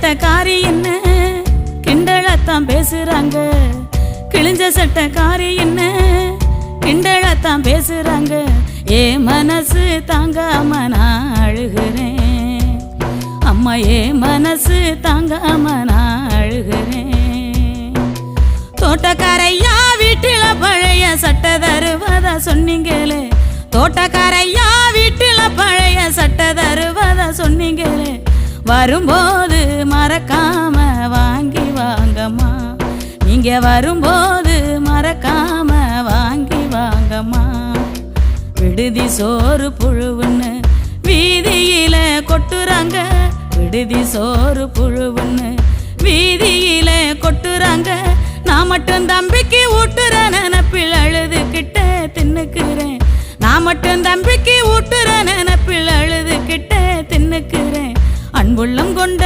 சட்டக்காரி என்ன கிண்டலத்தான் பேசுறாங்க, கிழிஞ்ச சட்டக்காரி என்ன கிண்டலத்தான் பேசுறாங்க. ஏ மனசு தாங்காம நான் அழுகிறேன் அம்மா, ஏ மனசு தாங்காம நான் அழுகிறேன். தோட்டக்காரையா வீட்டில பழைய சட்டை தருவதா சொன்னீங்களே, தோட்டக்காரையா வீட்டில பழைய சட்டை தருவதா சொன்னீங்களே, வரும்போது மறக்காம வாங்கி வாங்கம்மா, நீங்க வரும்போது மறக்காம வாங்கி வாங்கம்மா. விடுதி சோறு புழுவுன்னு வீதியில கொட்டுறாங்க, விடுதி சோறு புழுவுன்னு வீதியில கொட்டுறாங்க. நான் மட்டும் தம்பிக்கு ஊட்டுற நினப்பில் அழுதுகிட்ட தின்னுக்கிறேன், நான் மட்டும் தம்பிக்கு ஊட்டுற நினப்பில் அழுதுகிட்ட தின்னுக்கிறேன். அன்புள்ளம் கொண்ட